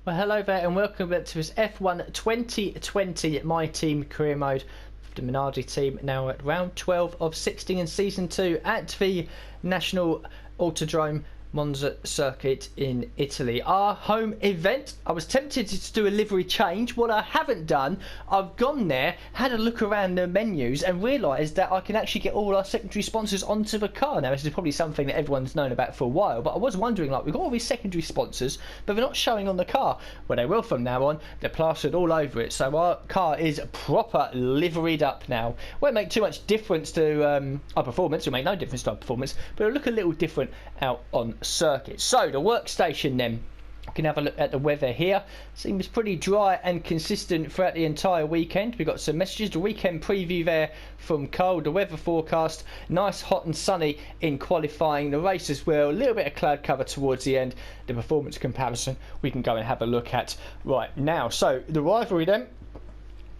Well, hello there and welcome back to this F1 2020 My Team Career Mode. The Minardi team now at round 12 of 16 in Season 2 at the National Autodrome Monza circuit in Italy. Our home event. I was tempted to do a livery change. What I haven't done, I've gone there, had a look around the menus and realised that I can actually get all our secondary sponsors onto the car. Now this is probably something that everyone's known about for a while, but I was wondering, like, we've got all these secondary sponsors but they're not showing on the car. Well, they will from now on. They're plastered all over it, so our car is proper liveried up now. Won't make too much difference to our performance. It'll make no difference to our performance, but it'll look a little different out on circuit. So the workstation then, you can have a look at the weather here. Seems pretty dry and consistent throughout the entire weekend. We've got some messages, the weekend preview there from Cole, the weather forecast, nice hot and sunny in qualifying, the race as well, a little bit of cloud cover towards the end, the performance comparison we can go and have a look at right now. So the rivalry then,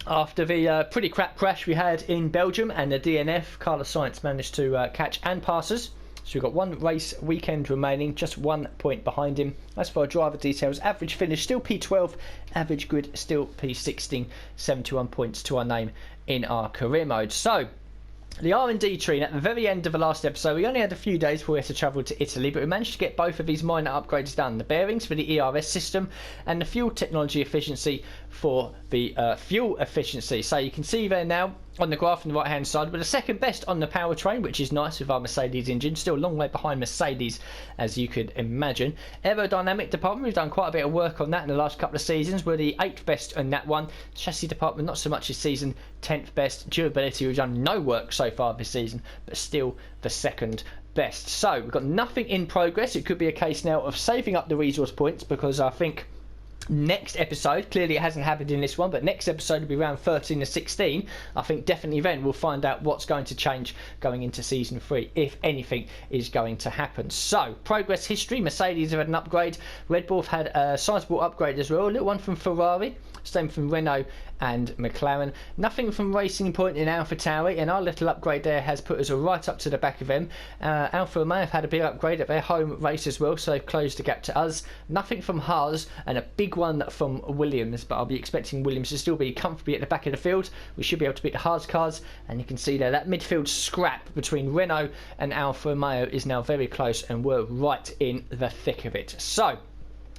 after the pretty crap crash we had in Belgium and the DNF, Carlos Sainz managed to catch and pass us. So we've got one race weekend remaining, just 1 point behind him. As for our driver details, average finish still P12, average grid still P16, 71 points to our name in our career mode. So the R&D tree, at the very end of the last episode, we only had a few days before we had to travel to Italy, but we managed to get both of these minor upgrades done. The bearings for the ERS system and the fuel technology efficiency for the fuel efficiency. So you can see there now on the graph on the right hand side, we're the second best on the powertrain, which is nice with our Mercedes engine. Still a long way behind Mercedes, as you could imagine. Aerodynamic department, we've done quite a bit of work on that in the last couple of seasons. We're the 8th best on that one. Chassis department, not so much this season, 10th best. Durability, we've done no work so far this season, but still the second best. So we've got nothing in progress. It could be a case now of saving up the resource points, because I think next episode, clearly it hasn't happened in this one, but next episode will be around 13 to 16. I think definitely then we'll find out what's going to change going into season 3, if anything is going to happen. So progress history, Mercedes have had an upgrade, Red Bull have had a sizable upgrade as well, a little one from Ferrari, same from Renault and McLaren. Nothing from Racing Point in AlphaTauri, and our little upgrade there has put us right up to the back of them. Alfa Romeo have had a big upgrade at their home race as well, so they've closed the gap to us. Nothing from Haas, and a big one from Williams, but I'll be expecting Williams to still be comfortably at the back of the field. We should be able to beat the Haas cars, and you can see there that midfield scrap between Renault and Alfa Romeo is now very close, and we're right in the thick of it. So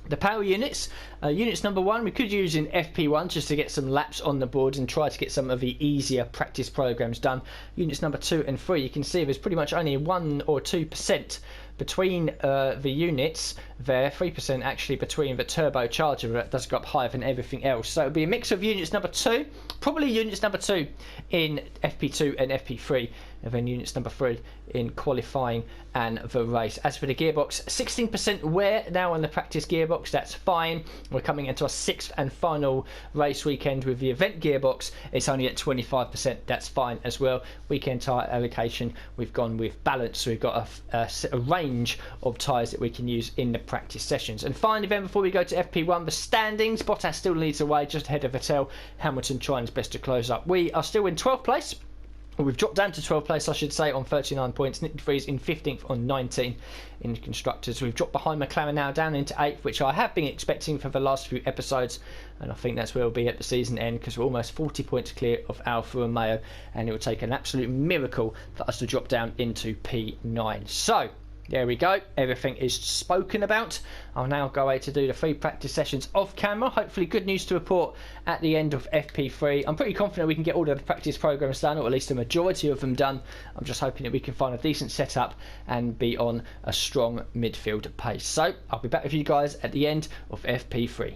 the power units, units number 1 we could use in FP1 just to get some laps on the board and try to get some of the easier practice programs done. Units number 2 and 3, you can see there's pretty much only 1 or 2% between the units there, 3% actually between the turbocharger, that does go up higher than everything else. So it'll be a mix of units number 2, probably units number 2 in FP2 and FP3, and then units number 3 in qualifying and the race. As for the gearbox, 16% wear now on the practice gearbox, that's fine. We're coming into our 6th and final race weekend with the event gearbox. It's only at 25%, that's fine as well. Weekend tyre allocation, we've gone with balance, so we've got a range of tyres that we can use in the practice sessions. And finally then, before we go to FP1, the standings, Bottas still leads away just ahead of Vettel, Hamilton trying his best to close up. We are still in 12th place. We've dropped down to 12th place, I should say, on 39 points. Nick de Vries in 15th on 19 in the constructors. We've dropped behind McLaren now down into 8th, which I have been expecting for the last few episodes, and I think that's where we'll be at the season end, because we're almost 40 points clear of Alfa Romeo, and it will take an absolute miracle for us to drop down into P9. So there we go, everything is spoken about. I'll now go away to do the 3 practice sessions off camera. Hopefully good news to report at the end of FP3. I'm pretty confident we can get all of the practice programs done, or at least a majority of them done. I'm just hoping that we can find a decent setup and be on a strong midfield pace. So I'll be back with you guys at the end of FP3.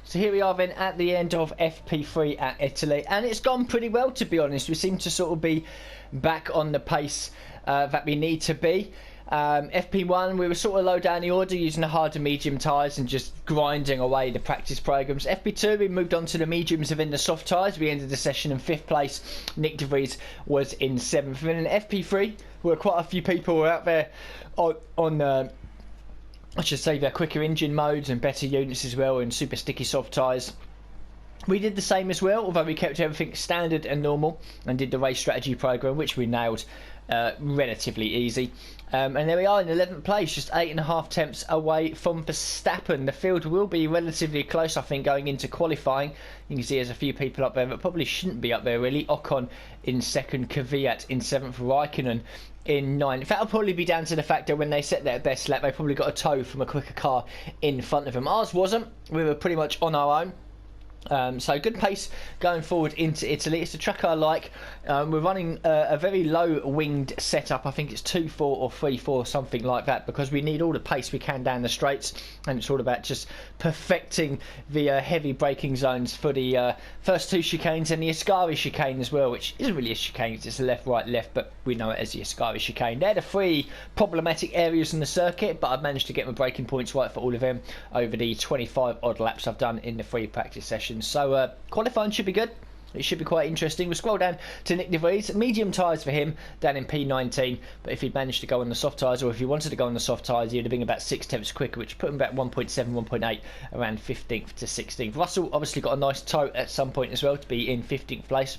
So here we are then at the end of FP3 at Italy, and it's gone pretty well, to be honest. We seem to sort of be back on the pace that we need to be. FP1 we were sort of low down the order, using the hard and medium tyres and just grinding away the practice programs. FP2 we moved on to the mediums and then the soft tyres. We ended the session in 5th place. Nick de Vries was in 7th. And in FP3 where quite a few people were out there on I should say their quicker engine modes and better units as well, and super sticky soft tyres. We did the same as well, although we kept everything standard and normal and did the race strategy program, which we nailed relatively easy. And there we are in 11th place, just 8.5 tenths away from Verstappen. The field will be relatively close, I think, going into qualifying. You can see there's a few people up there that probably shouldn't be up there, really. Ocon in 2nd, Kvyat in 7th, Raikkonen in 9th. That'll probably be down to the fact that when they set their best lap, they probably got a tow from a quicker car in front of them. Ours wasn't. We were pretty much on our own. So good pace going forward into Italy. It's a track I like. We're running a very low winged setup. I think it's 2.4 or 3.4, something like that, because we need all the pace we can down the straights, and it's all about just perfecting the heavy braking zones for the first 2 chicanes and the Ascari chicane as well, which isn't really a chicane, it's just a left, right, left, but we know it as the Ascari chicane. They're the 3 problematic areas in the circuit, but I've managed to get my braking points right for all of them over the 25 odd laps I've done in the 3 practice sessions. So qualifying should be good. It should be quite interesting. We'll scroll down to Nick De Vries. Medium tyres for him down in P19, but if he'd managed to go on the soft tyres, or if he wanted to go on the soft tyres, he'd have been about 6 tenths quicker, which put him about 1.7, 1.8 around 15th to 16th. Russell obviously got a nice tow at some point as well to be in 15th place.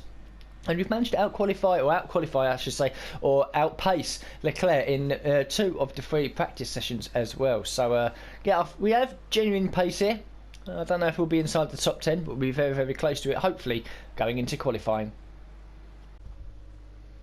And we've managed to out-qualify, I should say, or outpace Leclerc in 2 of the 3 practice sessions as well. So yeah, we have genuine pace here. I don't know if we'll be inside the top 10, but we'll be very, very close to it, hopefully, going into qualifying.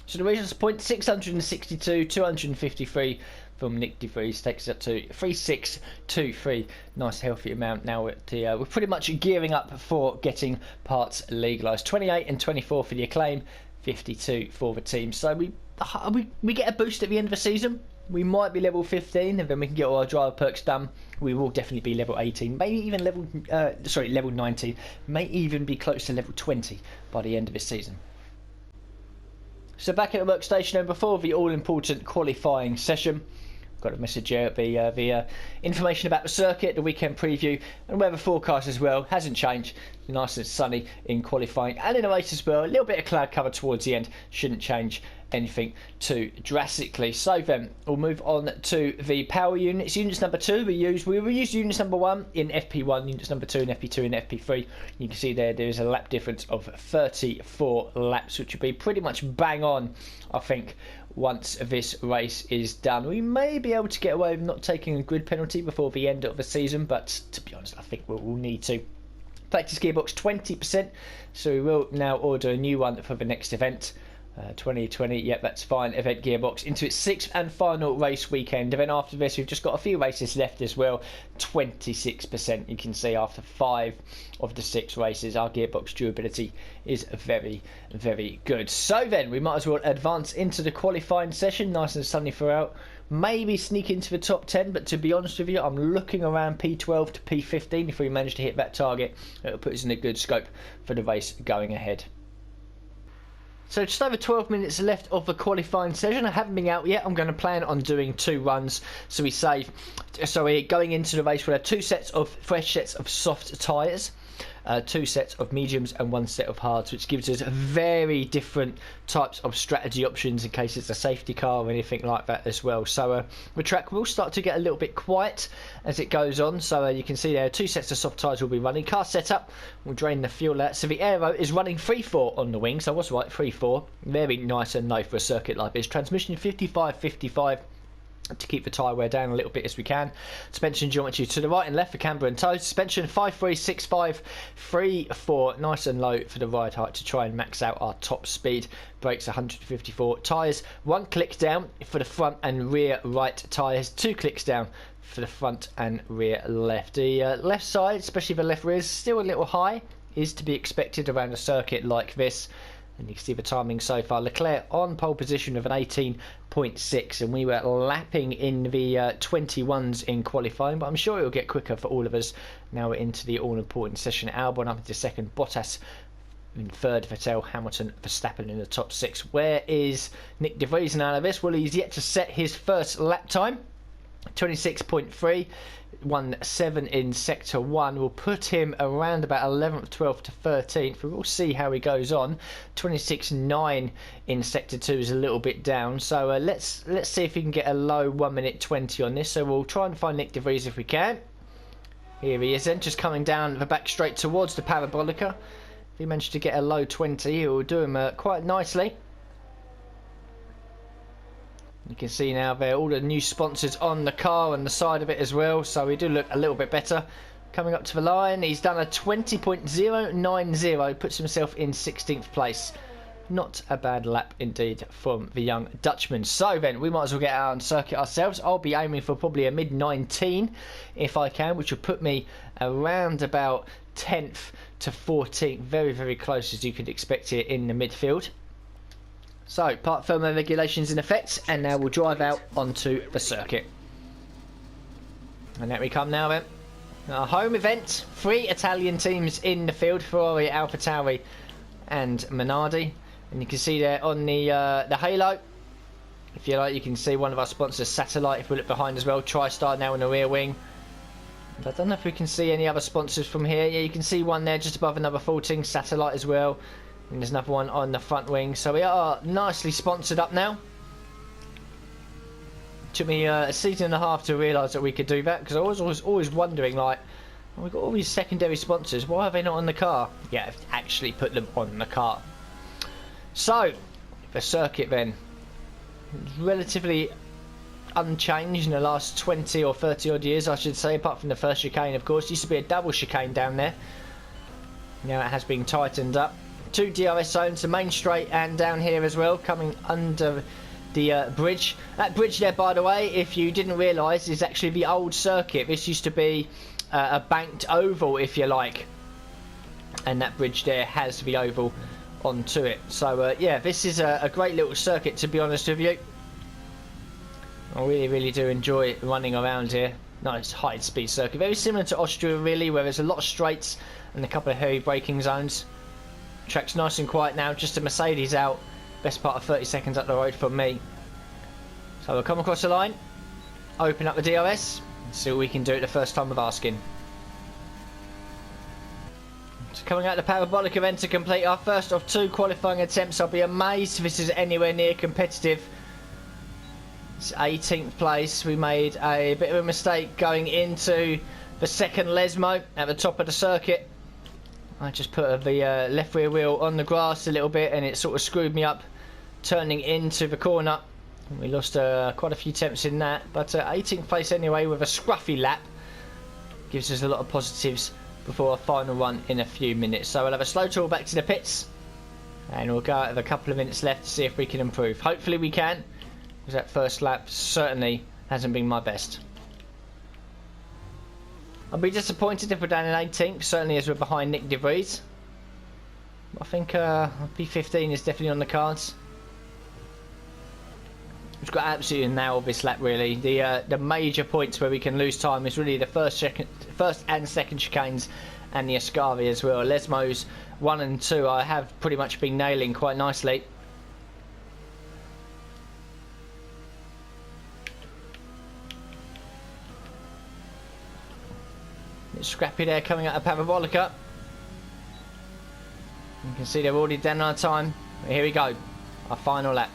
So the regions point 662, 253 from Nick De Vries takes it up to 3623. Nice healthy amount now. We're pretty much gearing up for getting parts legalised. 28 and 24 for the Acclaim, 52 for the team. So we get a boost at the end of the season. We might be level 15, and then we can get all our driver perks done. We will definitely be level 18, maybe even level 19, may even be close to level 20 by the end of this season. So back at the workstation, and before the all-important qualifying session, got a message here at the information about the circuit, the weekend preview, and weather forecast as well. Hasn't changed. Nice and sunny in qualifying and in the race as well. A little bit of cloud cover towards the end. Shouldn't change anything too drastically. So then we'll move on to the power units. Units number 2 we will use units number 1 in FP1, units number 2 in FP2 and FP3. You can see there is a lap difference of 34 laps, which would be pretty much bang on, I think, once this race is done. We may be able to get away with not taking a grid penalty before the end of the season, but to be honest, I think we'll need to. Practice gearbox 20%, so we will now order a new one for the next event. 2020, yep, that's fine. Event gearbox into its 6th and final race weekend. And then after this, we've just got a few races left as well. 26%. You can see after 5 of the 6 races, our gearbox durability is very, very good. So then, we might as well advance into the qualifying session. Nice and sunny throughout. Maybe sneak into the top 10, but to be honest with you, I'm looking around P12 to P15. If we manage to hit that target, it'll put us in a good scope for the race going ahead. So just over 12 minutes left of the qualifying session. I haven't been out yet. I'm going to plan on doing 2 runs. So we're going into the race. We'll have 2 sets of fresh sets of soft tyres, 2 sets of mediums and 1 set of hards, which gives us very different types of strategy options in case it's a safety car or anything like that as well. So the track will start to get a little bit quiet as it goes on. So you can see there 2 sets of soft tyres will be running. Car setup will drain the fuel out. So the aero is running 3.4 on the wing. So I was right, 3.4. Very nice and low for a circuit like this. Transmission 55-55. To keep the tyre wear down a little bit as we can. Suspension geometry to the right and left for camber and toes. Suspension 5.3, 6.5, 3.4. Nice and low for the ride height to try and max out our top speed. Brakes 154. Tyres 1 click down for the front and rear right tyres. 2 clicks down for the front and rear left. The left side, especially the left rear, is still a little high. Is to be expected around a circuit like this. And you can see the timing so far. Leclerc on pole position with an 18.6, and we were lapping in the 21s in qualifying, but I'm sure it'll get quicker for all of us. Now we're into the all-important session. Albon up into 2nd, Bottas in 3rd, Vettel, Hamilton, Verstappen in the top 6. Where is Nick De Vries now of this? Well, he's yet to set his first lap time. 26.3. 1.7 in sector 1 will put him around about 11th, 12th to 13th. We'll see how he goes on. 26.9 in sector 2 is a little bit down, so let's see if we can get a low 1 minute 20 on this. So we'll try and find Nick De Vries if we can. Here he is then, just coming down the back straight towards the Parabolica. If he managed to get a low 20, he will do him quite nicely. You can see now there all the new sponsors on the car and the side of it as well, so we do look a little bit better. Coming up to the line, he's done a 20.090, puts himself in 16th place. Not a bad lap indeed from the young Dutchman. So then, we might as well get out on circuit ourselves. I'll be aiming for probably a mid-19 if I can, which will put me around about 10th to 14th. Very, very close as you could expect here in the midfield. So, park thermal regulations in effect, and now we'll drive out onto the circuit. And there we come now then. Our home event, 3 Italian teams in the field, Ferrari, AlphaTauri and Minardi. And you can see there on the halo, if you like, you can see one of our sponsors, Satellite, if we look behind as well, TriStar now in the rear wing. And I don't know if we can see any other sponsors from here. Yeah, you can see one there just above another 14, Satellite as well. And there's another one on the front wing. So we are nicely sponsored up now. Took me a season and a half to realise that we could do that, because I was always wondering, like, we've got all these secondary sponsors, why are they not on the car? Yeah, I've actually put them on the car. So, the circuit then, relatively unchanged in the last 20 or 30 odd years, I should say, apart from the first chicane, of course. Used to be a double chicane down there. Now it has been tightened up. 2 DRS zones, the main straight and down here as well, coming under the bridge. That bridge there, by the way, if you didn't realise, is actually the old circuit. This used to be a banked oval, if you like, and that bridge there has the oval onto it. So yeah, this is a great little circuit, to be honest with you. I really do enjoy running around here. Nice high speed circuit, very similar to Austria really, where there's a lot of straights and a couple of heavy braking zones. Track's nice and quiet now, just a Mercedes out, best part of 30 seconds up the road from me. So we'll come across the line, open up the DRS, and see what we can do at the first time of asking. So coming out the parabolic event to complete our first of 2 qualifying attempts. I'll be amazed if this is anywhere near competitive. It's 18th place. We made a bit of a mistake going into the second Lesmo at the top of the circuit. I just put the left rear wheel on the grass a little bit, and it sort of screwed me up turning into the corner. We lost quite a few attempts in that, but 18th place anyway with a scruffy lap gives us a lot of positives before our final run in a few minutes. So we'll have a slow tour back to the pits, and we'll go out with a couple of minutes left to see if we can improve. Hopefully we can, because that first lap certainly hasn't been my best. I'll be disappointed if we're down in 18th, certainly as we're behind Nick De Vries. I think P15 is definitely on the cards. We've got absolutely nail this lap really. The major points where we can lose time is really the first and second chicanes and the Ascari as well. Lesmos 1 and 2 I have pretty much been nailing quite nicely. It's scrappy there coming out of Parabolica. You can see they're already down our time. But here we go, our final lap.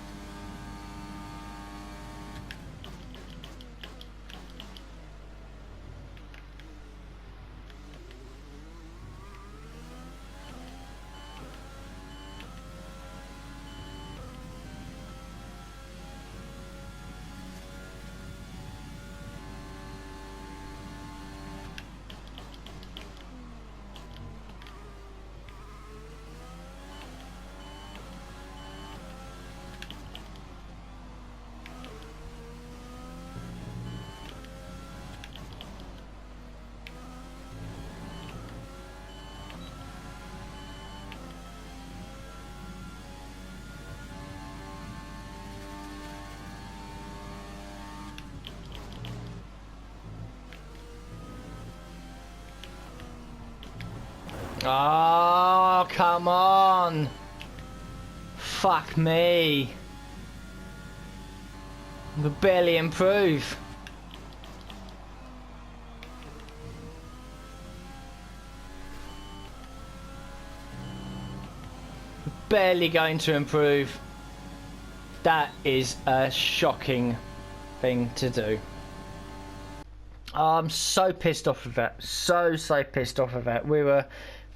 Oh, come on. Fuck me. We barely improve. Barely going to improve. That is a shocking thing to do. I'm so pissed off of that. So pissed off of that. We were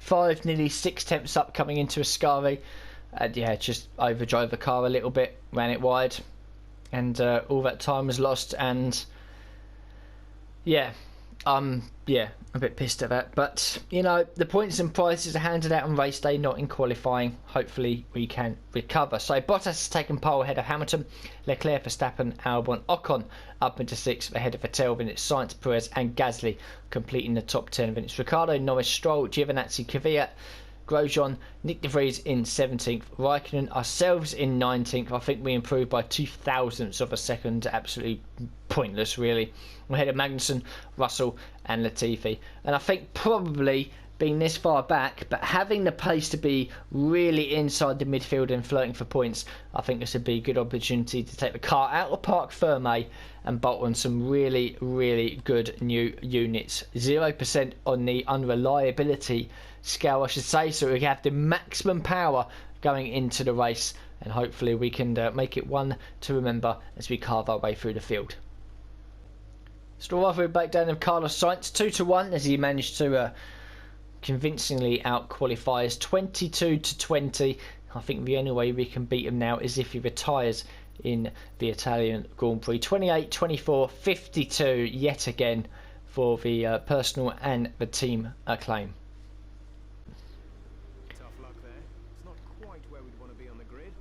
5, nearly 6 tenths up coming into Ascari. And yeah, just overdrove the car a little bit, ran it wide. and all that time was lost. And yeah, a bit pissed at that. But you know, the points and prizes are handed out on race day, not in qualifying. Hopefully we can recover. So Bottas has taken pole ahead of Hamilton, Leclerc, Verstappen, Albon, Ocon up into 6th ahead of Vettel, then it's Sainz, Perez and Gasly completing the top 10. Then it's Ricciardo, Norris, Stroll, Giovinazzi, Kvyat, Grosjean, Nick de Vries in 17th, Raikkonen, ourselves in 19th. I think we improved by 0.02 of a second. Absolutely pointless, really. We're ahead of Magnussen, Russell and Latifi. And I think probably being this far back, but having the pace to be really inside the midfield and flirting for points, I think this would be a good opportunity to take the car out of Parc Ferme and bolt on some really, really good new units. 0% on the unreliability scale, I should say, so we have the maximum power going into the race, and hopefully we can make it one to remember as we carve our way through the field. Still halfway back down of Carlos Sainz, 2-1 as he managed to convincingly out-qualify us 22-20. I think the only way we can beat him now is if he retires in the Italian Grand Prix. 28, 24, 52 yet again for the personal and the team acclaim. Tough luck there. It's not quite where we'd want to be on the grid,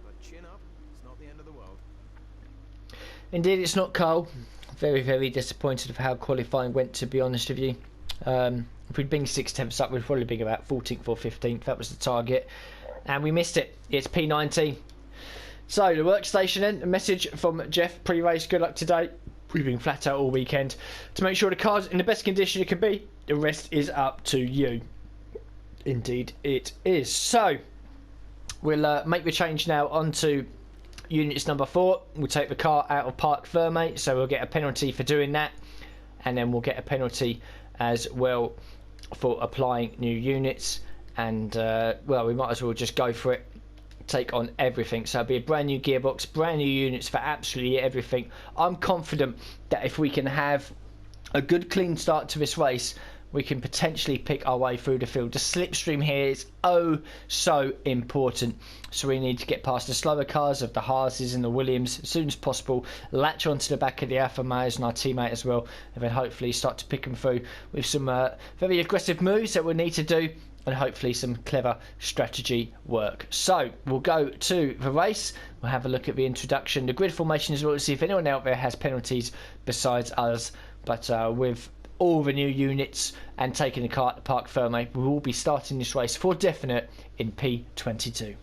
but chin up, it's not the end of the world. Indeed, it's not, Carl. Very, very disappointed of how qualifying went, to be honest with you. If we'd been 6/10 up, we'd probably be about 14th or 15th. That was the target, and we missed it. It's P19. So the workstation then, a message from Jeff pre-race. Good luck today. We've been flat out all weekend to make sure the car's in the best condition it can be. The rest is up to you. Indeed it is. So we'll make the change now onto units number 4. We'll take the car out of Parc Ferme, so we'll get a penalty for doing that, and then we'll get a penalty as well for applying new units. And well, we might as well just go for it, take on everything. So it'll be a brand new gearbox, brand new units for absolutely everything. I'm confident that if we can have a good clean start to this race, we can potentially pick our way through the field. The slipstream here is oh so important, so we need to get past the slower cars of the Haases and the Williams as soon as possible, latch onto the back of the Alfa Romeos and our teammate as well, and then hopefully start to pick them through with some very aggressive moves that we'll need to do, and hopefully some clever strategy work. So we'll go to the race, we'll have a look at the introduction, the grid formation as well, to see if anyone out there has penalties besides us. But with all the new units and taking the car to Parc Ferme, we will be starting this race for definite in P22.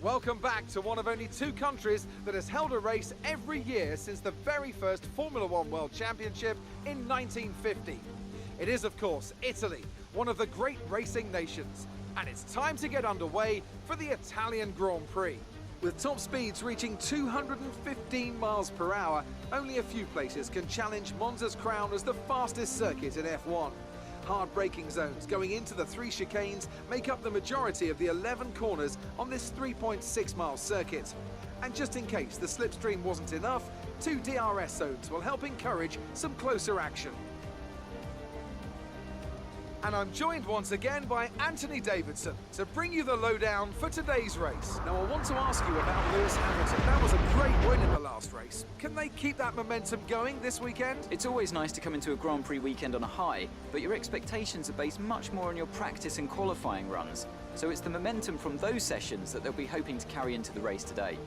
Welcome back to one of only 2 countries that has held a race every year since the very first Formula One World Championship in 1950. It is, of course, Italy, one of the great racing nations, and it's time to get underway for the Italian Grand Prix. With top speeds reaching 215 miles per hour, only a few places can challenge Monza's crown as the fastest circuit in F1. Hard braking zones going into the 3 chicanes make up the majority of the 11 corners on this 3.6-mile circuit. And just in case the slipstream wasn't enough, 2 DRS zones will help encourage some closer action. And I'm joined once again by Anthony Davidson to bring you the lowdown for today's race. Now, I want to ask you about Lewis Hamilton. That was a great win in the last race. Can they keep that momentum going this weekend? It's always nice to come into a Grand Prix weekend on a high, but your expectations are based much more on your practice and qualifying runs. So it's the momentum from those sessions that they'll be hoping to carry into the race today.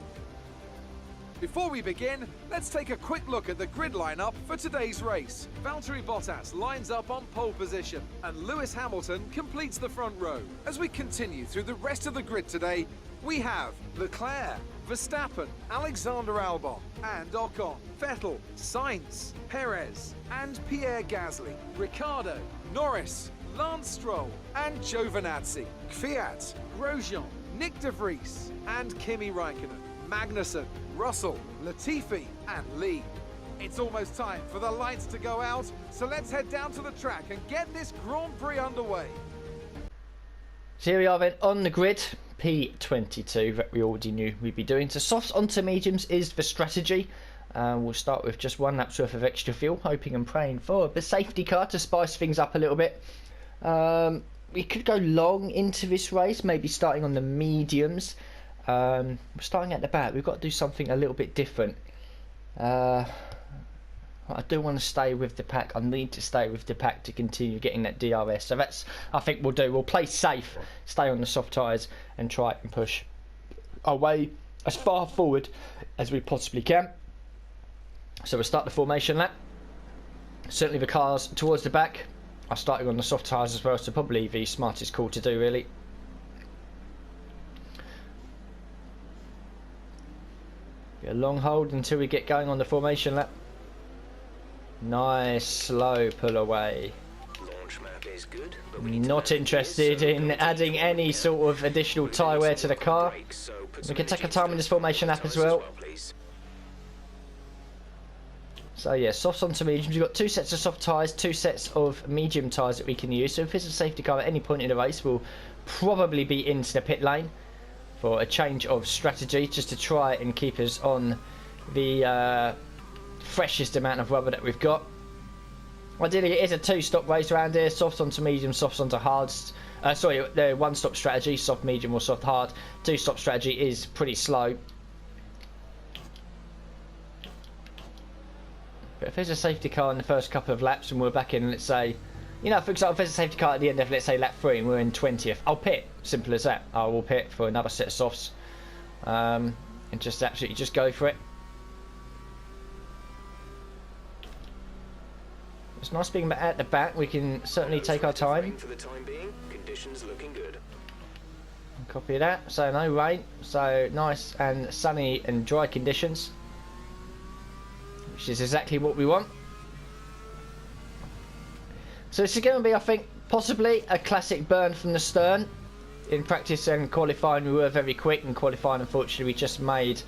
Before we begin, let's take a quick look at the grid lineup for today's race. Valtteri Bottas lines up on pole position, and Lewis Hamilton completes the front row. As we continue through the rest of the grid today, we have Leclerc, Verstappen, Alexander Albon, and Ocon, Vettel, Sainz, Perez, and Pierre Gasly, Ricciardo, Norris, Lance Stroll, and Giovinazzi, Kvyat, Grosjean, Nick de Vries, and Kimi Raikkonen, Magnussen, Russell, Latifi, and Lee. It's almost time for the lights to go out, so let's head down to the track and get this Grand Prix underway. So here we are then on the grid, P22, that we already knew we'd be doing. So softs onto mediums is the strategy. We'll start with just 1 lap's worth of extra fuel, hoping and praying for the safety car to spice things up a little bit. We could go long into this race, maybe starting on the mediums. We're starting at the back. We've got to do something a little bit different. I do want to stay with the pack. I need to stay with the pack to continue getting that DRS. So that's, I think we'll do. We'll play safe, stay on the soft tyres and try and push our way as far forward as we possibly can. So we'll start the formation lap. Certainly the cars towards the back are starting on the soft tyres as well, so probably the smartest call to do really. A long hold until we get going on the formation lap. Nice slow pull away. Launch map is good, but Not interested in adding any sort of additional tyre wear to the car. We can take our time in this formation lap as well. So yeah, softs onto mediums. We've got 2 sets of soft tyres, 2 sets of medium tyres that we can use. So if there's a safety car at any point in the race, we'll probably be into the pit lane for a change of strategy, just to try and keep us on the freshest amount of rubber that we've got. Ideally it is a 2-stop race around here, softs onto medium, softs onto hards. Sorry, the 1-stop strategy, soft medium or soft hard. 2-stop strategy is pretty slow. But if there's a safety car in the first couple of laps and we're back in, let's say, you know, for example, if there's a safety car at the end of, let's say, lap 3 and we're in 20th, I'll pit. Simple as that. I will pit for another set of softs. And just absolutely just go for it. It's nice being at the back. We can certainly take our time. For the time being, conditions looking good. Copy that. So no rain. So nice and sunny and dry conditions, which is exactly what we want. So this is going to be, I think, possibly a classic burn from the stern. In practice and qualifying we were very quick, and qualifying unfortunately we just made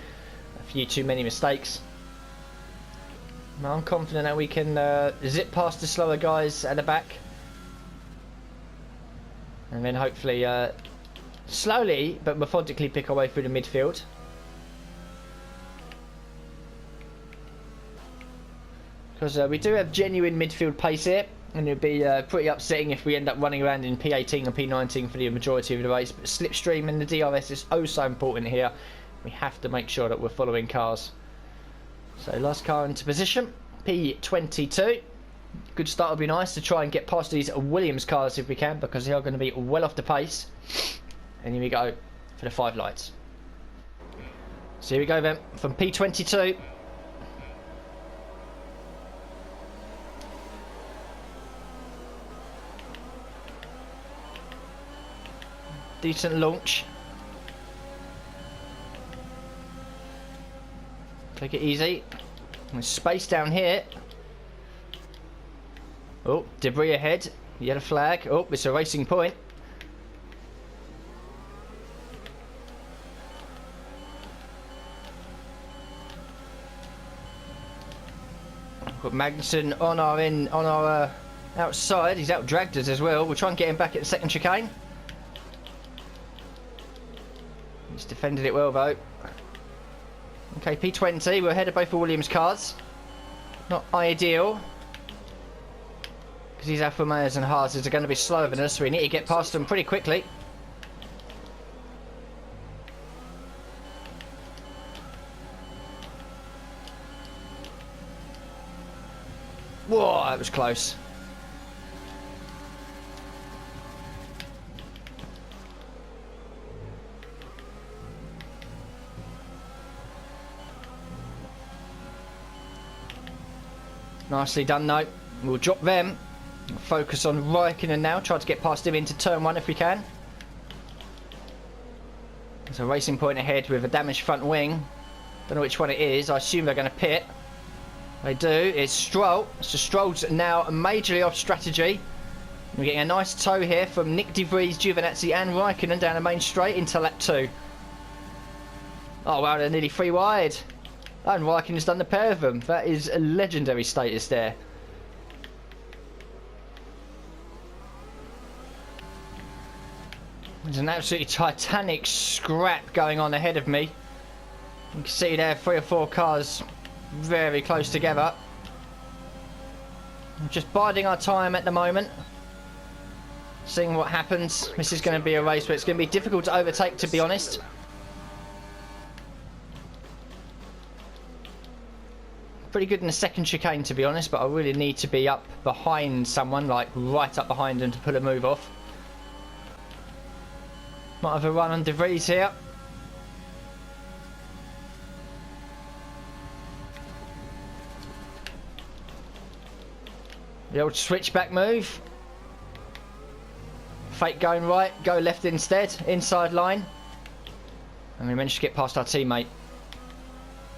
a few too many mistakes. Now I'm confident that we can zip past the slower guys at the back, and then hopefully slowly but methodically pick our way through the midfield. Because we do have genuine midfield pace here, and it would be pretty upsetting if we end up running around in P18 and P19 for the majority of the race. But slipstream and the DRS is oh so important here. We have to make sure that we're following cars. So last car into position, P22. Good start would be nice to try and get past these Williams cars if we can, because they are going to be well off the pace. And here we go for the 5 lights. So here we go then, from P22. Decent launch. Take it easy. There's space down here. Oh, debris ahead. Yellow flag. Oh, it's a racing point. Got Magnussen on our outside. He's out dragged us as well. We'll try and get him back at the second chicane. He's defended it well though. Okay, P20, we're ahead of both the Williams cars. Not ideal, because these Alfa Romeos and Haas are going to be slower than us, so we need to get past them pretty quickly. Whoa, that was close. Nicely done though. We'll drop them. Focus on Raikkonen now. Try to get past him into turn 1 if we can. There's a racing point ahead with a damaged front wing. Don't know which one it is. I assume they're going to pit. They do. It's Stroll. So Stroll's now majorly off strategy. We're getting a nice tow here from Nick De Vries, Giovinazzi and Raikkonen down the main straight into lap 2. Oh wow, they're nearly 3 wide. And Raikkonen's done the pair of them. That is a legendary status there. There's an absolutely titanic scrap going on ahead of me. You can see there 3 or 4 cars very close together. I'm just biding our time at the moment, seeing what happens. This is going to be a race where it's going to be difficult to overtake, to be honest. pretty good in the second chicane, to be honest, but I really need to be up behind someone, like right up behind them to pull a move off. Might have a run on De Vries here. The old switchback move. Fake going right, go left instead, inside line. And we managed to get past our teammate.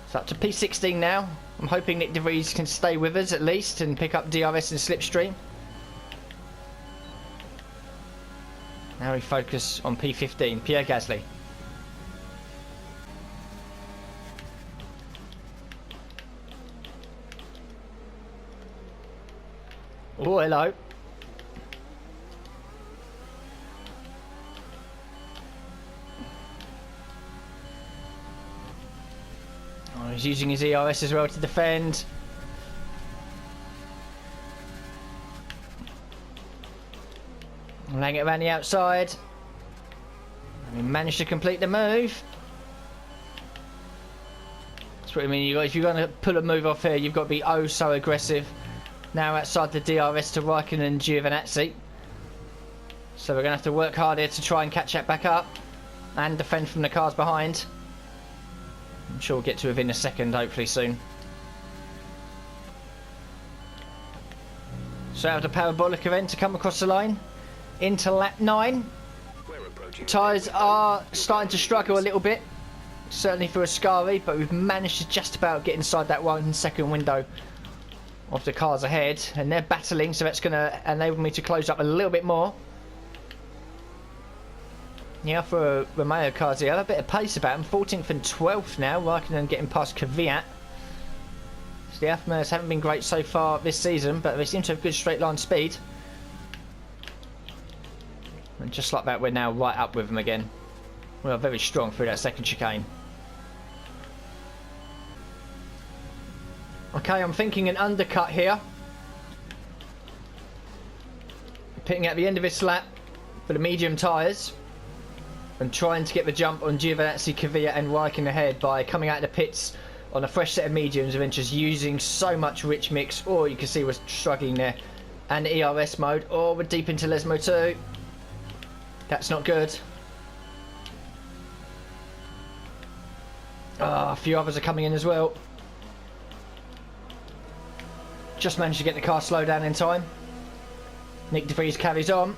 It's up to P16 now. I'm hoping Nick De Vries can stay with us at least and pick up DRS and Slipstream. Now we focus on P15, Pierre Gasly. Oh, hello. Oh, he's using his ERS as well to defend. Laying it around the outside. And we managed to complete the move. That's what I mean. If you're going to pull a move off here, you've got to be oh so aggressive. Now outside the DRS to Raikkonen and Giovinazzi. So we're going to have to work hard here to try and catch that back up. And defend from the cars behind. I'm sure we'll get to within a second, hopefully soon. So out of Parabolica then to come across the line. Into lap 9. Tyres are starting to struggle a little bit. Certainly for Ascari, but we've managed to just about get inside that 1 second window of the cars ahead. And they're battling, so that's going to enable me to close up a little bit more. Yeah, for Romeo cars here, I have a bit of pace about them. 14th and 12th now, Raikkonen getting past Kvyat. So the Alphamers haven't been great so far this season, but they seem to have good straight line speed. And just like that, we're now right up with them again. We are very strong through that second chicane. Okay, I'm thinking an undercut here. Pitting at the end of this lap for the medium tyres. And trying to get the jump on Giovinazzi, Kvyat and Raikkonen ahead by coming out of the pits on a fresh set of mediums and then just using so much rich mix. Oh, you can see we're struggling there. And ERS mode. Oh, we're deep into Lesmo 2. That's not good. A few others are coming in as well. Just managed to get the car slowed down in time. Nick De Vries carries on.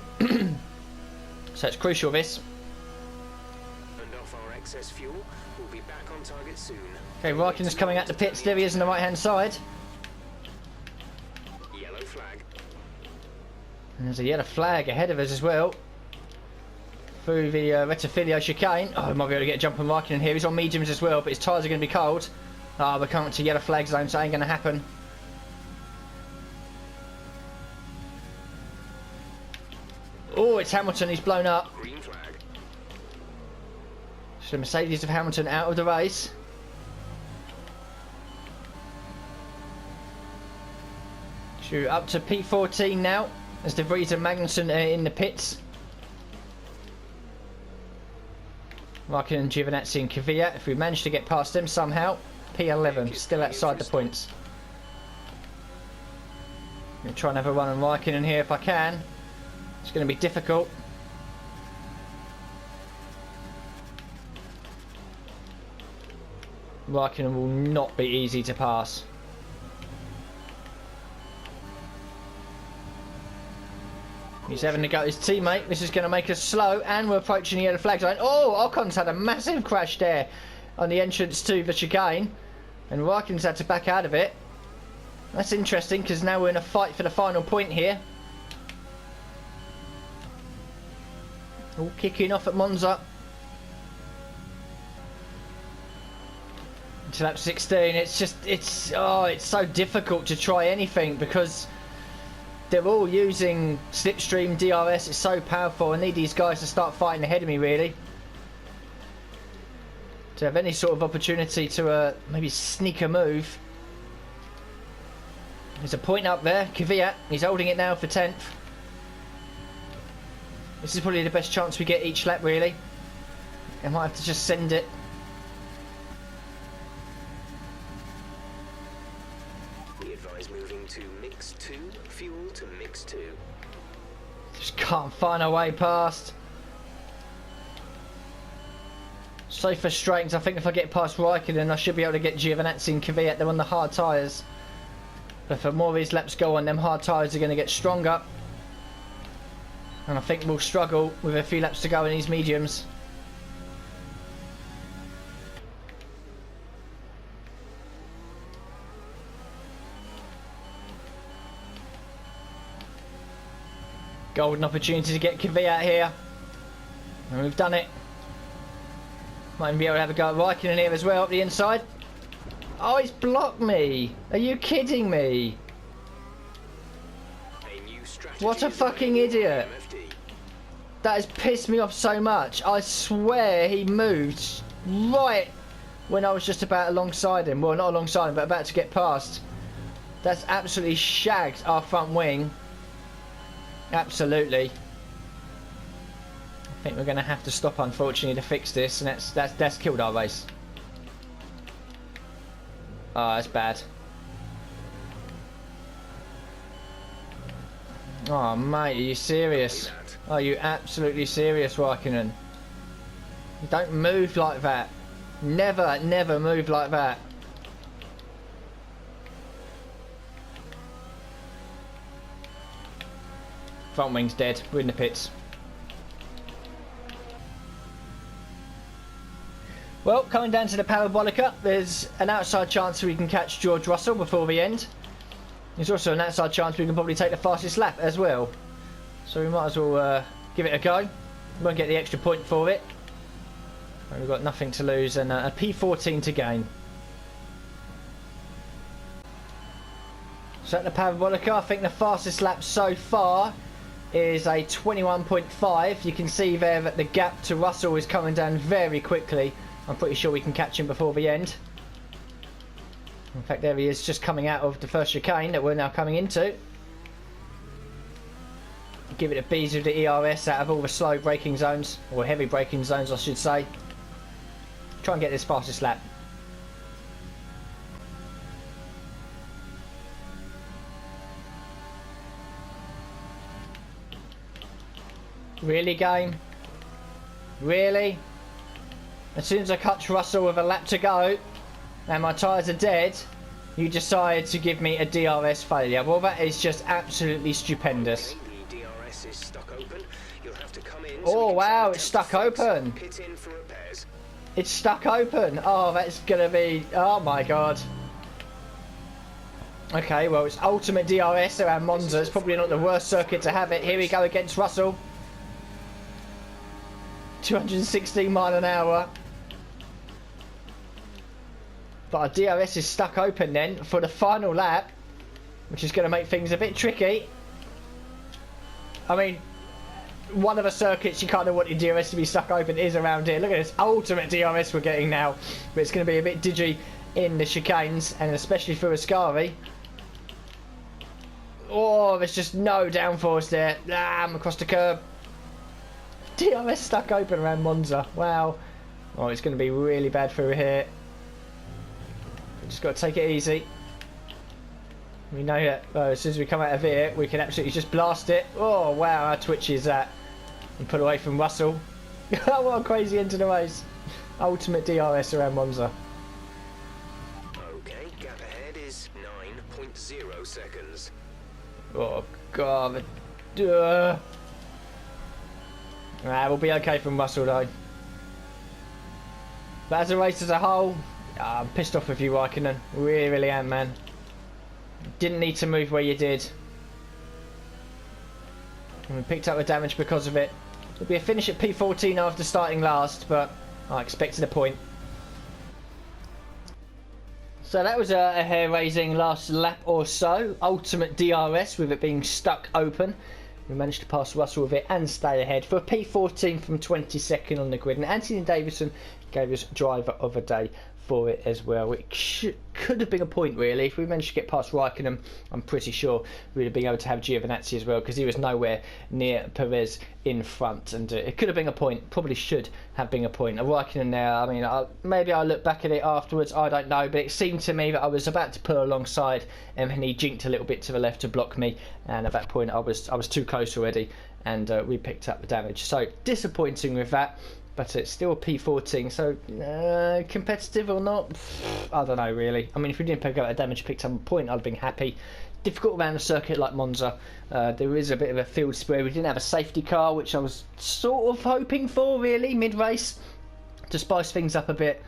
So it's crucial this. And off our excess fuel, we'll be back on target soon. Okay, Raikkonen's coming out the pits. There he is on the right hand side. Yellow flag. And there's a yellow flag ahead of us as well. Through the Rettifilio chicane. Oh, I might be able to get a jump on Raikkonen here. He's on mediums as well, but his tyres are going to be cold. We're coming to yellow flag zone, so it ain't going to happen. Oh, it's Hamilton. He's blown up. Green flag. So Mercedes of Hamilton out of the race. So up to P14 now, as De Vries and Magnussen are in the pits. Raikkonen, Giovinazzi and Kvyat. If we manage to get past them somehow, P11, still outside the points. I'm going to try and have a run on Raikkonen here if I can. It's going to be difficult. Raikkonen will not be easy to pass. He's having to go at his teammate. This is going to make us slow, and we're approaching the yellow flag zone. Oh, Ocon's had a massive crash there on the entrance to the chicane, and Raikkonen's had to back out of it. That's interesting because now we're in a fight for the final point here. All kicking off at Monza. To lap 16. It's so difficult to try anything because they're all using Slipstream DRS. It's so powerful. I need these guys to start fighting ahead of me, really, to have any sort of opportunity to maybe sneak a move. There's a point up there. Kvyat, he's holding it now for 10th. This is probably the best chance we get each lap, really. I might have to just send it. X2. Just can't find a way past. So frustrating, 'cause I think if I get past Raikkonen, I should be able to get Giovinazzi and Kvyat. They're on the hard tyres. But for more of these laps go on, them hard tyres are going to get stronger. And I think we'll struggle with a few laps to go in these mediums. Golden opportunity to get Kvyat here. And we've done it. Might even be able to have a go at Raikkonen here as well up the inside. Oh, he's blocked me. Are you kidding me? A new strategy What a is fucking available idiot. from MFD. That has pissed me off so much. I swear he moved right when I was just about alongside him. Well, not alongside him, but about to get past. That's absolutely shagged our front wing. Absolutely. I think we're going to have to stop, unfortunately, to fix this, and that's killed our race. Oh, that's bad. Oh, mate, are you serious? Are you absolutely serious, Raikkonen? Don't move like that. Never, never move like that. Front wing's dead. We're in the pits. Well, coming down to the Parabolica, there's an outside chance we can catch George Russell before the end. There's also an outside chance we can probably take the fastest lap as well. So we might as well give it a go. We won't get the extra point for it. We've got nothing to lose and a P14 to gain. So at the Parabolica, I think the fastest lap so far is a 21.5. You can see there that the gap to Russell is coming down very quickly. I'm pretty sure we can catch him before the end. In fact, there he is, just coming out of the first chicane that we're now coming into. Give it a B's with the ERS out of all the slow braking zones, or heavy braking zones I should say. Try and get this fastest lap. Really, game? Really? As soon as I catch Russell with a lap to go and my tyres are dead, you decide to give me a DRS failure. Well, that is just absolutely stupendous. The DRS is stuck open. You'll have to come in. Oh wow, it's stuck open. Pit in for repairs. It's stuck open. Oh, that's gonna be... Oh my god. Okay, well, it's ultimate DRS around Monza. It's probably not the worst circuit to have it. Here we go against Russell. 216 miles an hour. But our DRS is stuck open then for the final lap, which is going to make things a bit tricky. I mean, one of the circuits you kind of want your DRS to be stuck open is around here. Look at this ultimate DRS we're getting now. But it's going to be a bit digi in the chicanes, and especially for Ascari. Oh, there's just no downforce there. I'm across the curb. DRS stuck open around Monza. Wow. Oh, it's going to be really bad through here. Just got to take it easy. We know that as soon as we come out of here, we can absolutely just blast it. Oh, wow, how twitchy is that? And put away from Russell. What a crazy end to the race. Ultimate DRS around Monza. Okay, gap ahead is 9.0 seconds. Oh, God. We'll be okay from Russell, though. But as a race as a whole, I'm pissed off with you, Raikkonen. Really am, man. Didn't need to move where you did. And we picked up the damage because of it. It'll be a finish at P14 after starting last, but I expected a point. So that was a hair-raising last lap or so. Ultimate DRS with it being stuck open. We managed to pass Russell with it and stay ahead for a P14 from 22nd on the grid. And Anthony Davidson gave us driver of the day for it as well. It could have been a point really. If we managed to get past Raikkonen, I'm pretty sure we'd have been able to have Giovinazzi as well, because he was nowhere near Perez in front, and it could have been a point. Probably should have been a point. A Raikkonen there, I mean, maybe I'll look back at it afterwards, I don't know, but it seemed to me that I was about to pull alongside and he jinked a little bit to the left to block me, and at that point I was too close already, and we picked up the damage. So disappointing with that. But it's still a P14, so competitive or not, I don't know really. I mean, if we didn't pick up a damage, picked up a point, I'd have been happy. Difficult around a circuit like Monza. There is a bit of a field spread. We didn't have a safety car, which I was sort of hoping for really mid-race to spice things up a bit.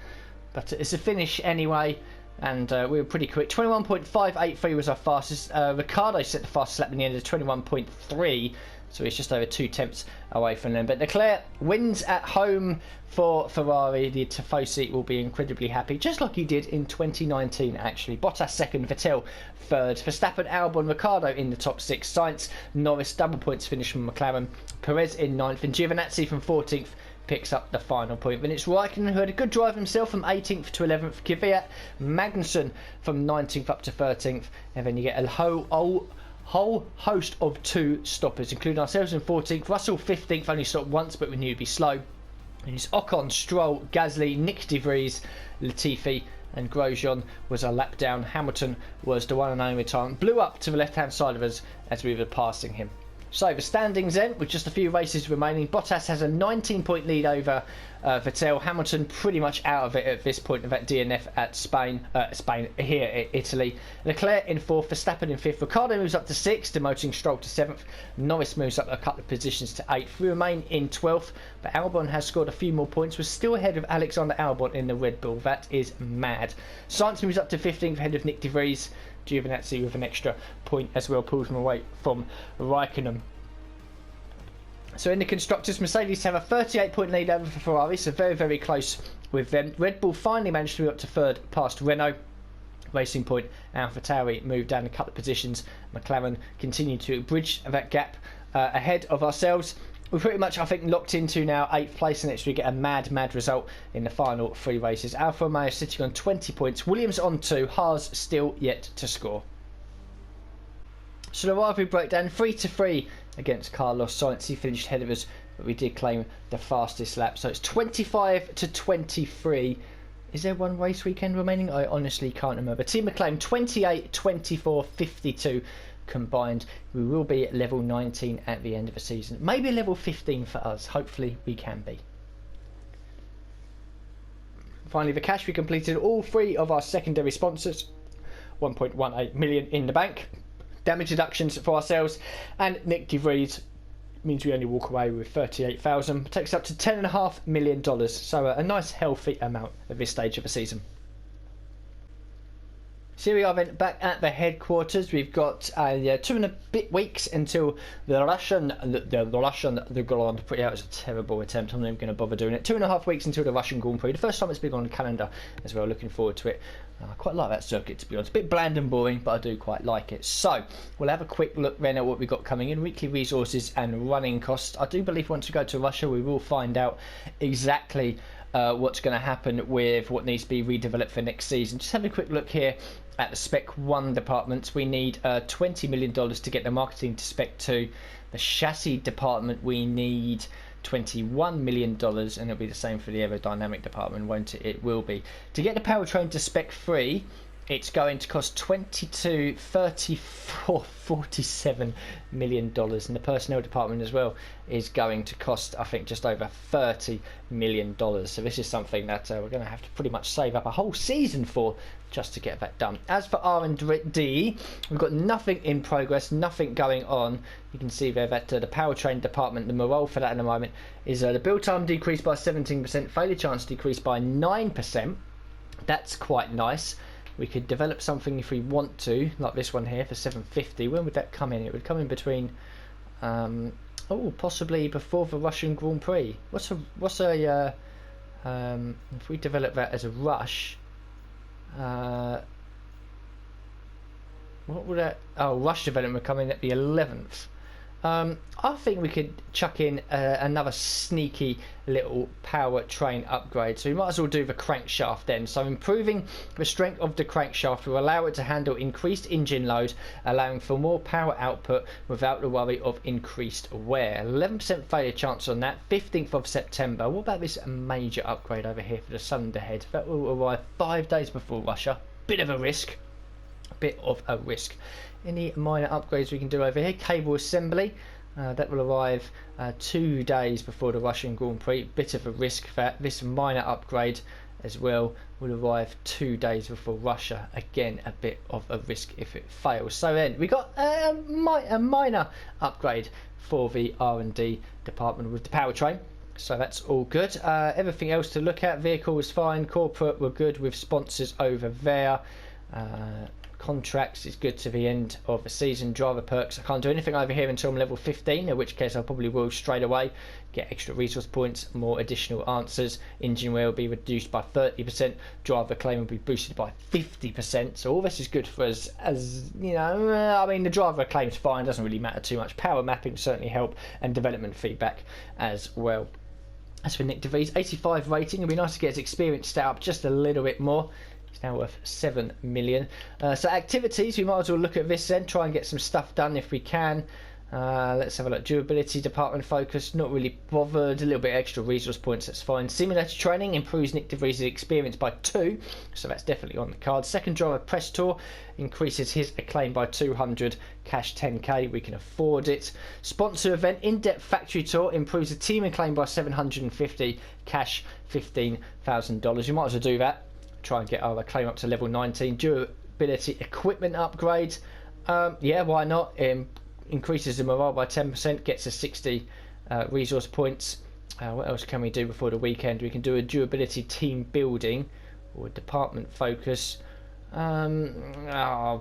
But it's a finish anyway, and we were pretty quick. 21.583 was our fastest. Ricciardo set the fastest lap in the end of 21.3. So he's just over 2 tenths away from them. But Leclerc wins at home for Ferrari. The Tifosi will be incredibly happy, just like he did in 2019 actually. Bottas second, Vettel third, Verstappen, Albon, Ricciardo in the top 6. Sainz, Norris, double points finish from McLaren. Perez in 9th, and Giovinazzi from 14th picks up the final point. Then it's Raikkonen, who had a good drive himself, from 18th to 11th. Kvyat, Magnussen from 19th up to 13th. And then you get a whole host of 2 stoppers, including ourselves in 14th. Russell 15th, only stopped once, but we knew he'd be slow. And it's Ocon, Stroll, Gasly, Nick De Vries, Latifi, and Grosjean was a lap down. Hamilton was the one and only retirement. Blew up to the left hand side of us as we were passing him. So the standings then, with just a few races remaining, Bottas has a 19-point lead over Vettel. Hamilton pretty much out of it at this point of that DNF at Spain here at Italy. Leclerc in 4th, Verstappen in 5th. Ricciardo moves up to 6th, demoting Stroll to 7th. Norris moves up a couple of positions to 8th. We remain in 12th, but Albon has scored a few more points. We're still ahead of Alexander Albon in the Red Bull. That is mad. Sainz moves up to 15th, ahead of Nick De Vries. Giovinazzi with an extra point as well, pulls him away from Raikkonen. So in the constructors, Mercedes have a 38-point lead over Ferrari, so very, very close with them. Red Bull finally managed to move up to 3rd past Renault. Racing Point, AlphaTauri moved down a couple of positions. McLaren continued to bridge that gap ahead of ourselves. We're pretty much, I think, locked into now 8th place, and next we get a mad result in the final 3 races. Alfa Romeo sitting on 20 points, Williams on 2, Haas still yet to score. So the rivalry breakdown, 3-3 against Carlos Sainz. He finished ahead of us, but we did claim the fastest lap. So it's 25-23. Is there one race weekend remaining? I honestly can't remember. Team McLaren 28, 24, 52 combined. We will be at level 19 at the end of the season. Maybe level 15 for us. Hopefully we can be. Finally, the cash. We completed all 3 of our secondary sponsors. 1.18 million in the bank. Damage deductions for ourselves, and Nick De Vries means we only walk away with 38,000. Takes up to $10.5 million, so a nice healthy amount at this stage of the season. So here we are then back at the headquarters. We've got 2 and a bit weeks until the Russian Grand Prix. That was a terrible attempt. I'm not even going to bother doing it. 2.5 weeks until the Russian Grand Prix. The first time it's been on the calendar as well. Looking forward to it. I quite like that circuit, to be honest. A bit bland and boring, but I do quite like it. So we'll have a quick look then at what we've got coming in. Weekly resources and running costs. I do believe once we go to Russia, we will find out exactly what's going to happen with what needs to be redeveloped for next season. Just have a quick look here at the Spec 1 department. We need $20 million to get the marketing to Spec 2. The chassis department, we need $21 million, and it'll be the same for the aerodynamic department, won't it? It will be. To get the powertrain to Spec 3, it's going to cost $22, $34, $47 million, and the personnel department as well is going to cost, I think, just over $30 million. So this is something that we're going to have to pretty much save up a whole season for just to get that done. As for R&D, we've got nothing in progress, nothing going on. You can see there that the powertrain department, the morale for that in a moment, is the build time decreased by 17%, failure chance decreased by 9%. That's quite nice. We could develop something if we want to, like this one here for 750. When would that come in? It would come in between, possibly before the Russian Grand Prix. If we develop that as a rush, what would that? Oh, rush development would come in at the 11th. I think we could chuck in another sneaky little powertrain upgrade. So we might as well do the crankshaft then. So improving the strength of the crankshaft will allow it to handle increased engine load, allowing for more power output without the worry of increased wear. 11% failure chance on that. 15th of September. What about this major upgrade over here for the cylinder head? That will arrive 5 days before Russia. Bit of a risk. Any minor upgrades we can do over here? Cable assembly. That will arrive 2 days before the Russian Grand Prix. Bit of a risk that this minor upgrade as well will arrive 2 days before Russia. Again, a bit of a risk if it fails. So then we got a minor upgrade for the R&D department with the powertrain. So that's all good. Everything else to look at. Vehicle was fine. Corporate were good with sponsors over there. Contracts is good to the end of the season. Driver perks, I can't do anything over here until I'm level 15, in which case I probably will straight away get extra resource points, more additional answers. Engine wear will be reduced by 30%. Driver claim will be boosted by 50%. So all this is good for us, as you know. I mean, the driver claim's fine, doesn't really matter too much. Power mapping certainly help, and development feedback as well. As for Nick DeVries, 85 rating. It'd be nice to get his experience stat up just a little bit more. It's now worth 7 million. So activities, we might as well look at this then, try and get some stuff done if we can. Let's have a look. Durability department focus, not really bothered. A little bit extra resource points, that's fine. Simulator training improves Nick DeVries' experience by 2, so that's definitely on the card. Second driver press tour increases his acclaim by 200, cash 10k, we can afford it. Sponsor event in-depth factory tour improves the team acclaim by 750, cash $15,000. You might as well do that. Try and get our claim up to level 19. Durability equipment upgrade, yeah, why not? Increases the morale by 10%, gets us 60 resource points. What else can we do before the weekend? We can do a durability team building or department focus. We might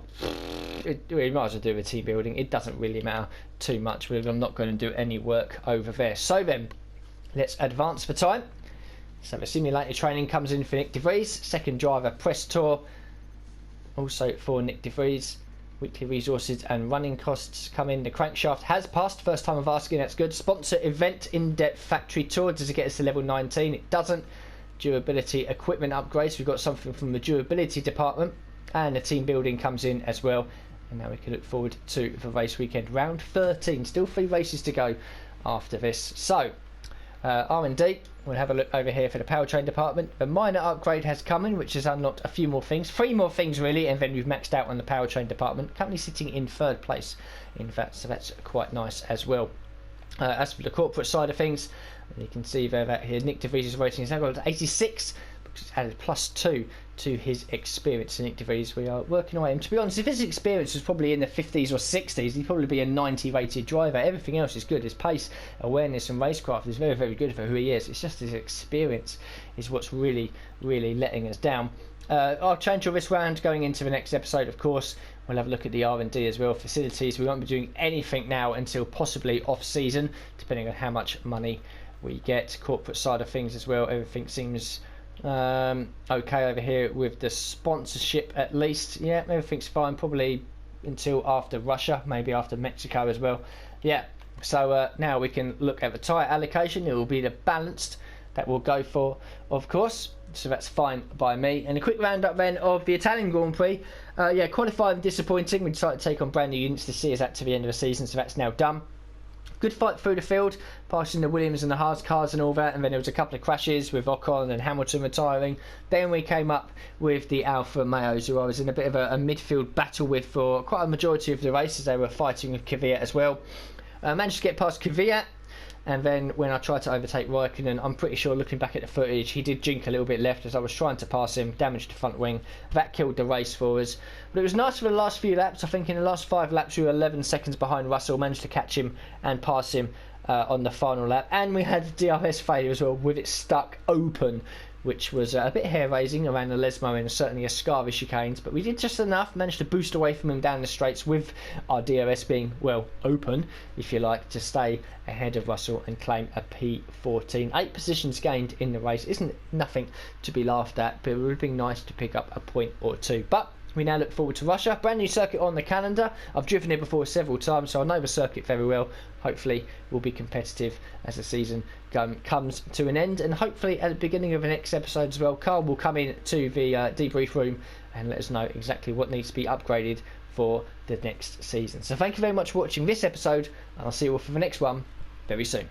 as well do a team building. It doesn't really matter too much. I'm not going to do any work over there. So then, let's advance for time. So the simulator training comes in for Nick DeVries. Second driver press tour also for Nick DeVries. Weekly resources and running costs come in. The crankshaft has passed. First time of asking, that's good. Sponsor event in-depth factory tour. Does it get us to level 19? It doesn't. Durability equipment upgrades. We've got something from the durability department. And the team building comes in as well. And now we can look forward to the race weekend. Round 13. Still 3 races to go after this. So, R&D, we'll have a look over here for the powertrain department. The minor upgrade has come in, which has unlocked a few more things, 3 more things really, and then we've maxed out on the powertrain department. Currently sitting in 3rd place, in fact, so that's quite nice as well. As for the corporate side of things, you can see there that here Nick DeVries' rating is now got to 86, which has added +2 to his experience. In Nick DeVries, we are working away. And to be honest, if his experience was probably in the 50s or 60s, he'd probably be a 90 rated driver. Everything else is good. His pace, awareness and racecraft is very, very good for who he is. It's just his experience is what's really, really letting us down. I'll change all this round going into the next episode, of course. We'll have a look at the R&D as well, facilities. We won't be doing anything now until possibly off-season, depending on how much money we get. Corporate side of things as well, everything seems okay over here with the sponsorship at least. Yeah, everything's fine, probably until after Russia, maybe after Mexico as well. Yeah, so now we can look at the tyre allocation. It will be the balanced that we'll go for, of course, so that's fine by me. And a quick roundup then of the Italian Grand Prix. Yeah, qualifying disappointing. We decided to take on brand new units to see us out to the end of the season, so that's now done. Good fight through the field, passing the Williams and the Haas cars and all that, and then there was a couple of crashes with Ocon and Hamilton retiring. Then we came up with the Alfa Romeos, who I was in a bit of a midfield battle with for quite a majority of the races. They were fighting with Kvyat as well. Managed to get past Kvyat, and then when I tried to overtake Raikkonen, I'm pretty sure looking back at the footage, he did jink a little bit left as I was trying to pass him, damaged the front wing. That killed the race for us. But it was nice for the last few laps. I think in the last 5 laps we were 11 seconds behind Russell, managed to catch him and pass him on the final lap. And we had DRS failure as well, with it stuck open, which was a bit hair-raising around the Lesmo and certainly a Scavi chicanes, but we did just enough, managed to boost away from him down the straights with our DRS being, well, open, if you like, to stay ahead of Russell and claim a P14. 8 positions gained in the race isn't nothing to be laughed at, but it would have been nice to pick up a point or two. But we now look forward to Russia. Brand new circuit on the calendar. I've driven it before several times, so I know the circuit very well. Hopefully we'll be competitive as the season comes to an end, and hopefully at the beginning of the next episode as well, Carl will come in to the debrief room and let us know exactly what needs to be upgraded for the next season. So thank you very much for watching this episode, and I'll see you all for the next one very soon.